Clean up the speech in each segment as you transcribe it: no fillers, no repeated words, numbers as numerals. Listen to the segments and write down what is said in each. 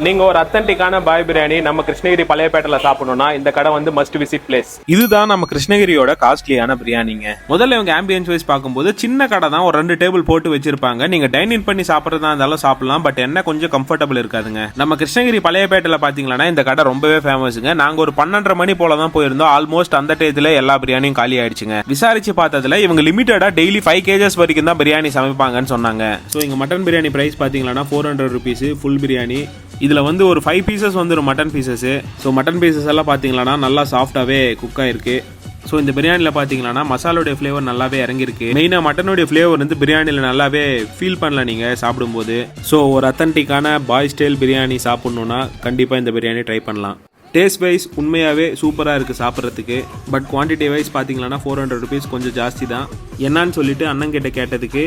நீங்க ஒரு அத்தன்டிக்கான பாய் பிரியாணி நம்ம கிருஷ்ணகிரி பழையப்பேட்டையில சாப்பிடணும்னா இந்த கடை வந்து மஸ்ட் விசிட் பிளேஸ். இதுதான் நம்ம கிருஷ்ணகிரியோட காஸ்ட்லியான பிரியாணிங்க. முதல்ல இவங்க ஆம்பியன்ஸ் வைஸ் பார்க்கும்போது சின்ன கடை தான், ஒரு 2 டேபிள் போட்டு வச்சிருப்பாங்க. நீங்க டைன் இன் பண்ணி சாப்பிட்றதா இருந்தாலும் சாப்பிடலாம், பட் என்ன கொஞ்சம் கம்ஃபர்டபுள் இருக்காதுங்க. நம்ம கிருஷ்ணகிரி பழையப்பேட்டையில பாத்தீங்கன்னா இந்த கடை ரொம்பவே ஃபேமஸ்ங்க. நாங்க ஒரு 12:30 மணி போல தான் போயிருந்தோம். ஆல்மோஸ்ட் அந்த டேத்துல எல்லா பிரியாணியும் காலி ஆயிடுச்சுங்க. விசாரிச்சு பார்த்ததுல இவங்க லிமிட்டடா டெய்லி 5 kgs வரைக்கும் தான் பிரியாணி சமைப்பாங்கன்னு சொன்னாங்க. ஸோ இங்க மட்டன் பிரியாணி பிரைஸ் பாத்தீங்கன்னா 400 rupees ஃபுல் பிரியாணி. இதுல வந்து ஒரு 5 pieces வந்துடும் mutton pieces. So mutton pieces எல்லாம் பாத்தீங்கன்னா நல்லா சாஃப்டாவே குக் ஆயிருக்கு. ஸோ இந்த பிரியாணியில் பார்த்தீங்கன்னா மசாலோடைய ஃப்ளேவர் நல்லாவே இறங்கிருக்கு. மெயினாக மட்டனுடைய ஃப்ளேவர் வந்து பிரியாணியில் நல்லாவே ஃபீல் பண்ணல நீங்கள் சாப்பிடும்போது. ஸோ ஒரு அத்தன்டிக்கான பாய் ஸ்டைல் பிரியாணி சாப்பிட்ணுன்னா கண்டிப்பாக இந்த பிரியாணி ட்ரை பண்ணலாம். டேஸ்ட் வைஸ் உண்மையாகவே சூப்பராக இருக்குது சாப்பிட்றதுக்கு. பட் குவான்டிட்டி வைஸ் பார்த்தீங்கன்னா 400 rupees கொஞ்சம் ஜாஸ்தி தான். என்னான்னு சொல்லிட்டு அண்ணங்கிட்ட கேட்டதுக்கு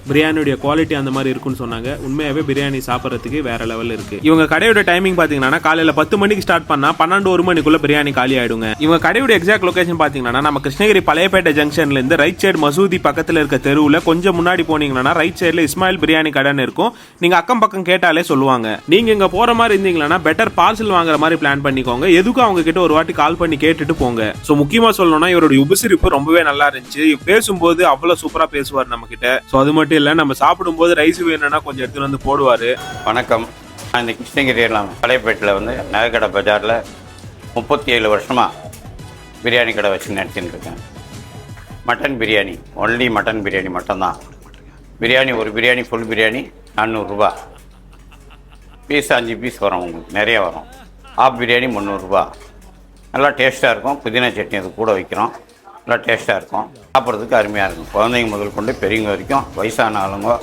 பிரியாணியோட குவாலிட்டி அந்த மாதிரி இருக்குன்னு சொன்னாங்க. உண்மையாகவே பிரியாணி சாப்பிட்றதுக்கு வேற லெவல் இருக்கு. இவங்க கடையோட டைமிங் பார்த்தீங்கன்னா காலையில் 10 மணிக்கு ஸ்டார்ட் பண்ணா 12-1 மணிக்குள்ள பிரியாணி காலி ஆயிடுங்க. இவங்க கடையோட எக்ஸாக்ட் லொகேஷன் பார்த்தீங்கன்னா நம்ம கிருஷ்ணகிரி பழையப்பேட்டை ஜங்ஷன்ல இருந்து ரைட் சைடு மசூதி பக்கத்தில் இருக்க தெருவில் கொஞ்சம் முன்னாடி போனீங்கன்னா ரைட் சைடில் இஸ்மாயில் பிரியாணி கடைன்னு இருக்கும். நீங்க அக்கம் பக்கம் கேட்டாலே சொல்லுவாங்க. நீங்க இங்க போற மாதிரி இருந்தீங்கன்னா பெட்டர் பார்சல் வாங்குற மாதிரி பிளான் பண்ணிக்கோங்க. எதுக்கும் அவங்க கிட்ட ஒரு வாட்டி கால் பண்ணி கேட்டுட்டு போங்க. ஸோ முக்கியமா சொல்லணும்னா இவருடைய உபசரிப்பு ரொம்பவே நல்லா இருந்துச்சு. பேசும்போது அவ்வளவு சூப்பரா பேசுவார் நம்ம கிட்ட. ஸோ அது மட்டும் இல்ல, நம்ம சாப்பிடும்போது ரைஸ் வேணும்னா கொஞ்சம் எடுத்துட்டு வந்து போடுவாரு. வணக்கம். நான் இந்த கிருஷ்ணகிரியில் பழையப்பேட்டில் வந்து நகைக்கடை பஜாரில் 37 வருஷமாக பிரியாணி கடை வச்சு நடத்தின்னு இருக்கேன். Mutton biryani, only mutton biryani மட்டும்தான். பிரியாணி ஒரு பிரியாணி ஃபுல் பிரியாணி 400 ரூபா. பீஸ் 5 பீஸ் வரும், உங்களுக்கு நிறைய வரும். ஆஃப் பிரியாணி 300 ரூபா. நல்லா டேஸ்ட்டாக இருக்கும். புதினா சட்னி அது கூட வைக்கிறோம். நல்லா டேஸ்ட்டாக இருக்கும். சாப்பிட்றதுக்கு அருமையாக இருக்கும். குழந்தைங்க முதல் கொண்டு பெரியவங்க வரைக்கும், வயசான ஆளுங்க,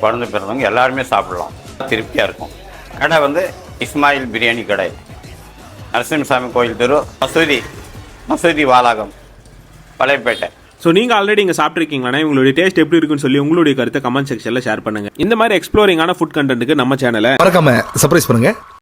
குழந்தை பிறந்தவங்க எல்லாருமே சாப்பிடலாம். திருப்தியாக இருக்கும். கடை வந்து இஸ்மாயில் பிரியாணி கடை, நரசிம்மசாமி கோயில் தெரு, மசூதி வாலாகம், பழையப்பேட்டை. ஸோ நீங்கள் ஆல்ரெடி இங்கே சாப்பிட்ருக்கீங்களா? உங்களுடைய டேஸ்ட் எப்படி இருக்குன்னு சொல்லி உங்களுடைய கருத்தை கமெண்ட் செக்ஷனில் ஷேர் பண்ணுங்க. இந்த மாதிரி எக்ஸ்ப்ளோரிங்கான ஃபுட் கண்டென்ட்டுக்கு நம்ம சேனலை மறக்காம சர்ப்ரைஸ் பண்ணுங்க.